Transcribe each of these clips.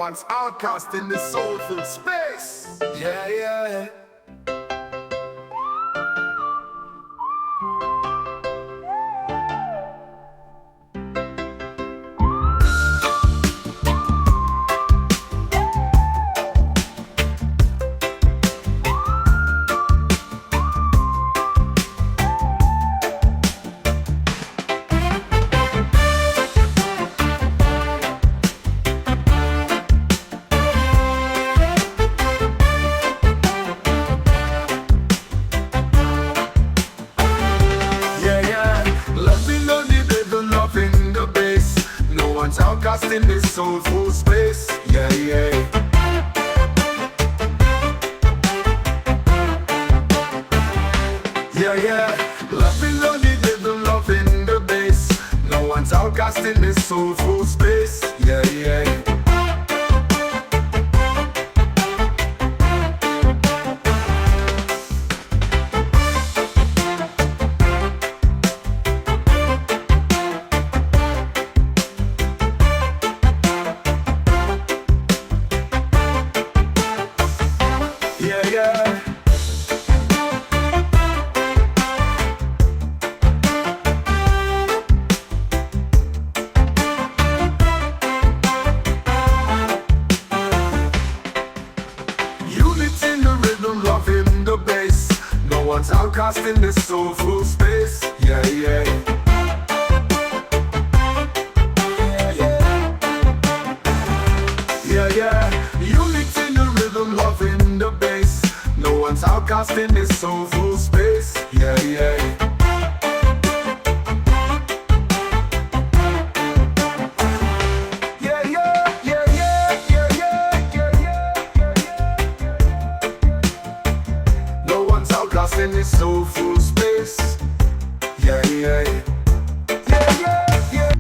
one's outcast in the soulful space. Yeah, yeah. Outcast in this soulful space, yeah, yeah. Yeah, yeah. Loving on the rhythm, loving the bass. No one's outcast in this soulful space, yeah, yeah. Outcast in this soulful space, yeah, yeah. Yeah, yeah. Unity in the rhythm, love in the bass. No one's outcast in this soulful space, yeah, yeah. In this soulful space, yeah, yeah, yeah, yeah, yeah.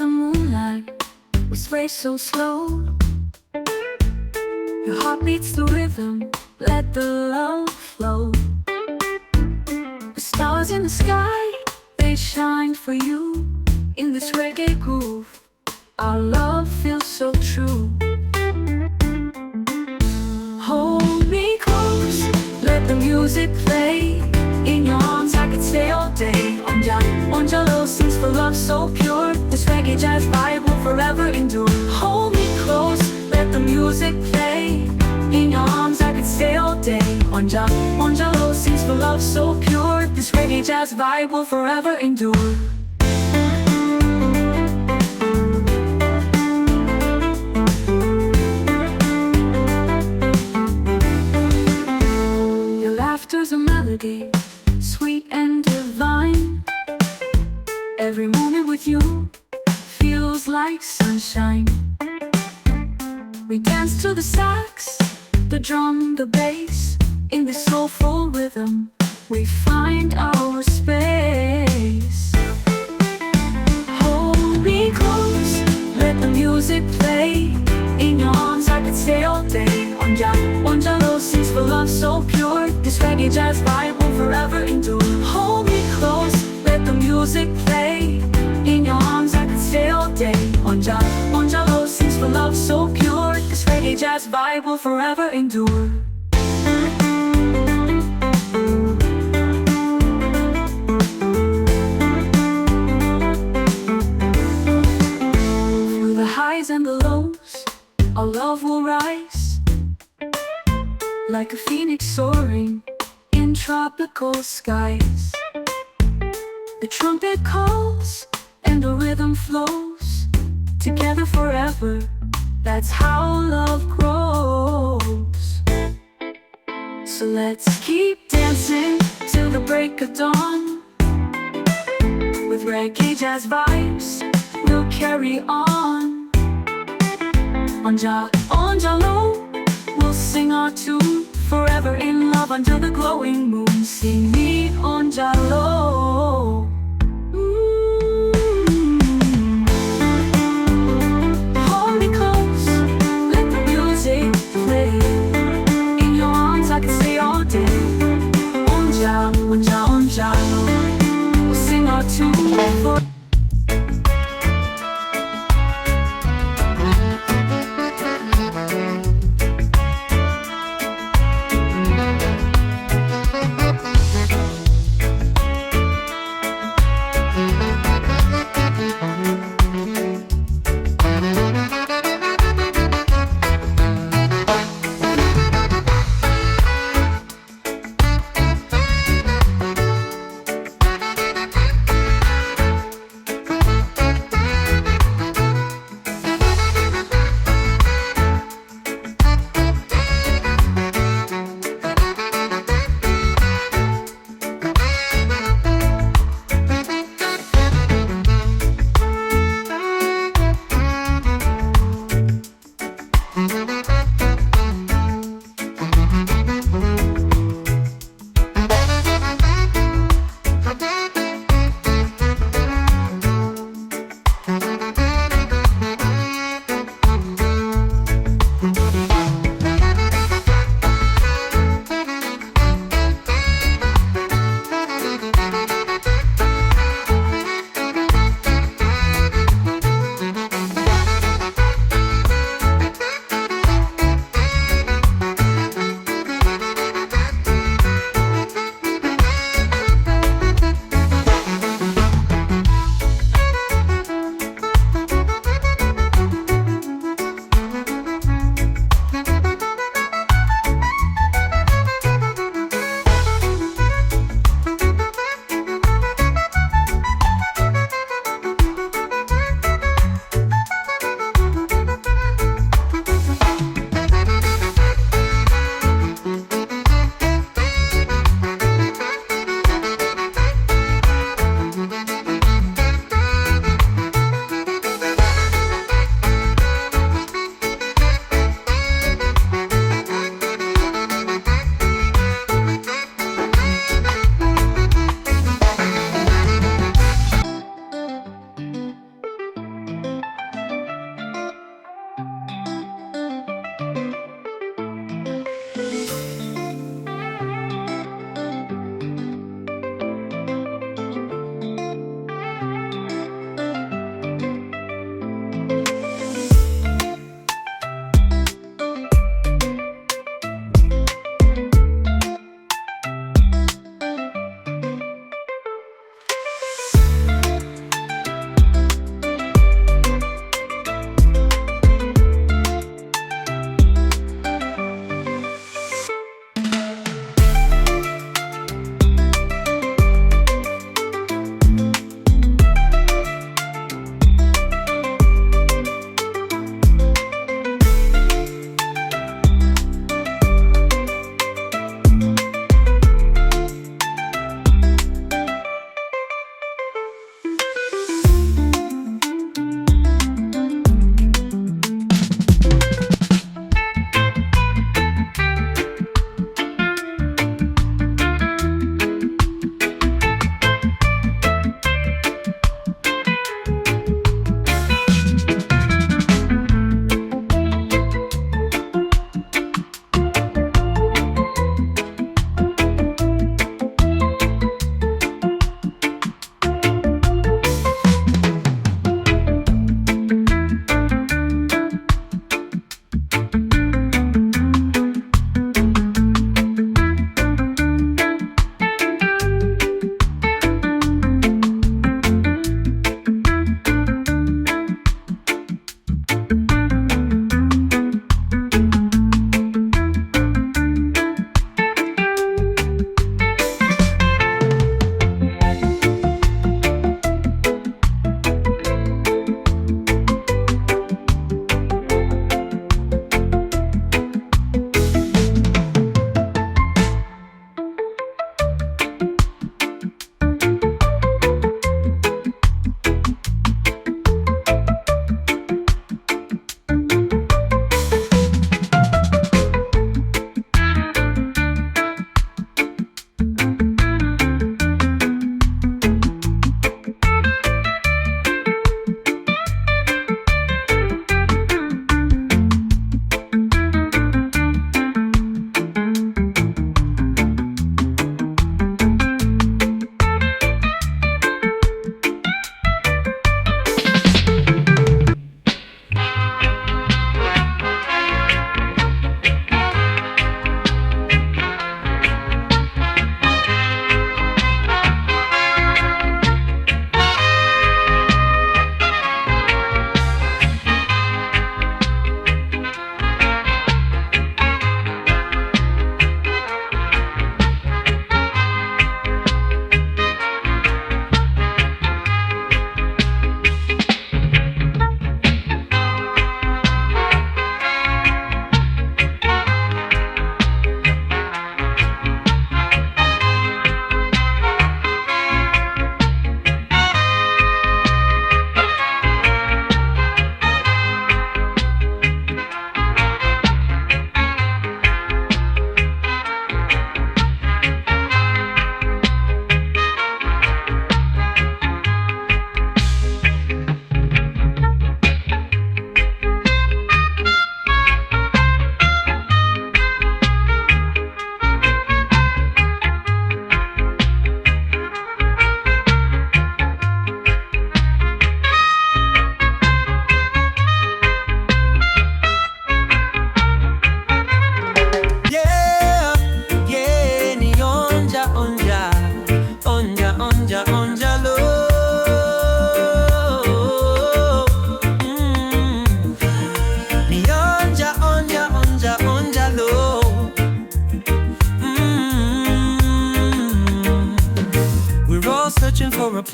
the moonlight, we sway so slow. Your heart beats the rhythm, let the love flow. The stars in the sky, they shine for you. In this reggae groove, our love feels so true. Hold me close, let the music play. In your arms I could stay all day. Ganja love sings for love so pure. This reggae jazz vibe will forever endure. Hold me close, let the music play. In your arms I could stay all day. Ganja love sings for love so pure. This reggae jazz vibe will forever endure. Laughter's a melody, sweet and divine. Every moment with you feels like sunshine. We dance to the sax, the drum, the bass. In this soulful rhythm, we find our space. Hold me close, let the music play. In your arms I could stay all day. Ganja love sings for love so pure. This reggae jazz vibe will forever endure. Hold me close, let the music play. In your arms I could stay all day. Ganja love sings for love so pure. This reggae jazz vibe will forever endure. Through the highs and the lows, our love will rise. Like a phoenix soaring in tropical skies. The trumpet calls and the rhythm flows. Together forever, that's how love grows. So let's keep dancing till the break of dawn. With reggae jazz vibes, we'll carry on. Ganja love, we'll sing our tune. Forever in love under the glowing moon. Sing me Ganja love. Hold me close, let the music play. In your arms I can stay all day. Ganja love, we'll sing our tune for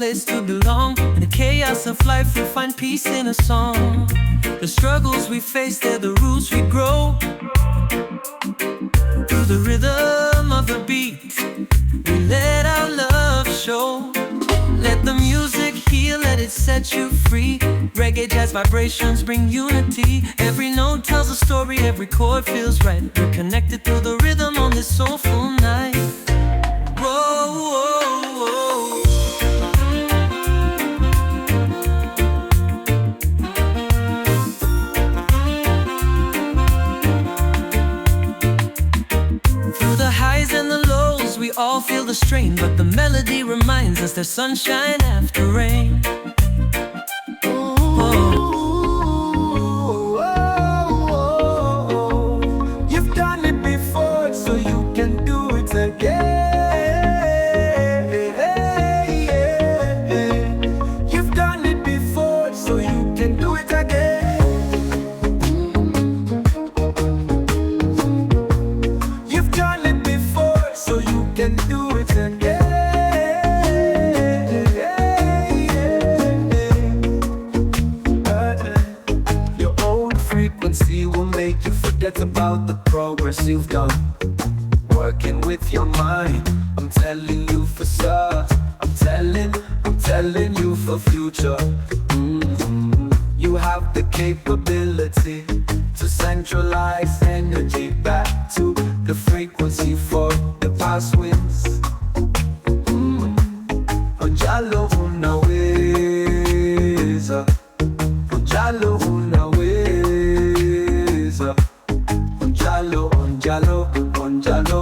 place to belong. In the chaos of life we find peace in a song. The struggles we face, they're the roots we grow. Through the rhythm of the beat, we let our love show. Let the music heal, let it set you free. Reggae jazz vibrations bring unity. Every note tells a story, every chord feels right. We're connected through the rhythm on this soulful night. Whoa, whoa, whoa. Through the highs and the lows, we all feel the strain, but the melody reminds us there's sunshine after rain. You've done it before, so you can do it again. You've done it before, so you can do it again. You've done it before, so you can do it again. Your own frequency will make you forget about the progress you've done. Working with your mind, I'm telling you for sure. I'm telling you for future. You have the capability to centralize energy back to the frequency for the past winds. Onjalo unaweza, onjalo unaweza, onjalo, onjalo, onjalo,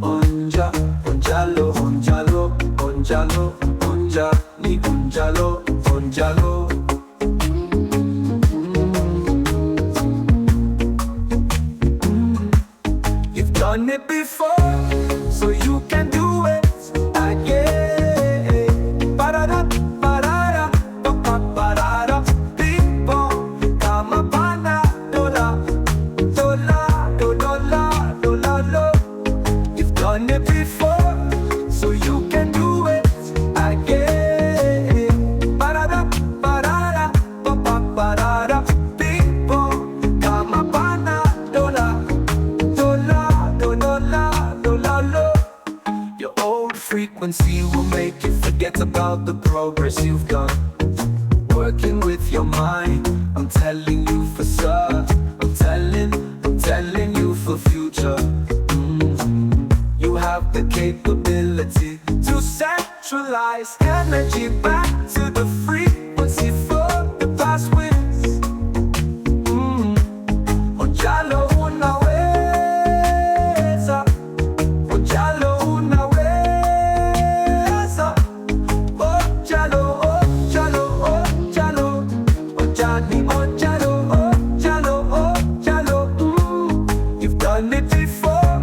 onja, onjalo, onjalo, onjalo, onja, ni onjalo, onjalo. You've done it before, so you can do it again. Ba-da-da, ba-da-da, ba-ba-ba-da-da. People, kama pana, dola, dola, dola, dola, lo. You've done it before, so you can do it again. Ba-da-da, ba-da-da, ba-ba-ba-da-da. People, kama pana, dola, dola, dola, dola, lo. Your old frequency will make you forget about the progress you've done. Working with your mind, I'm telling you for sure. I'm telling you for future. You have the capability to centralize energy back to the frequency for the past winds. Onjalo unaweza, onjalo unaweza, onjalo, onjalo, onjalo, onjani, onjalo, onjalo, onjalo. You've done it before,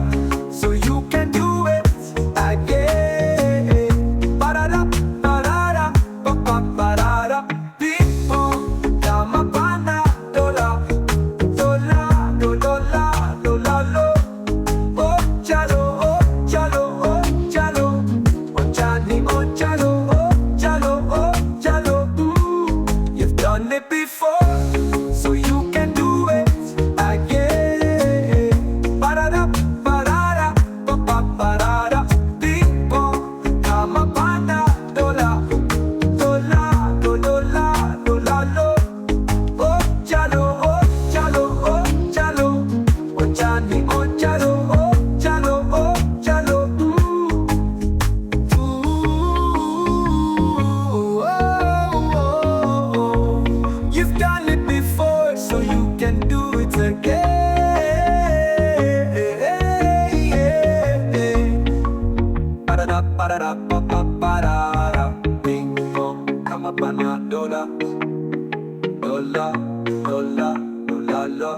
so you can do it again. Ba-da-da, ba-da-da, ba-ba-ba-da-da. People, kama pana, dola, dola, dola, dola, lo. Onjalo, onjalo, onjalo, onjani, onjalo, onjalo, onjalo. You've done it before, so you can do it again. Ba-da-da, ba-da-da, ba-ba-ba-da-da. People, kama pana, dola, dola, dola, dola, lo. Onjalo, onjalo, onjalo, onjani, onjalo, onjalo, onjalo. You've done it before, so you can do it again. Ba-da-da, ba-da-da, ba-ba-ba-da-da. Bing bong, kama pana, dola, dola, dola, dola, lo.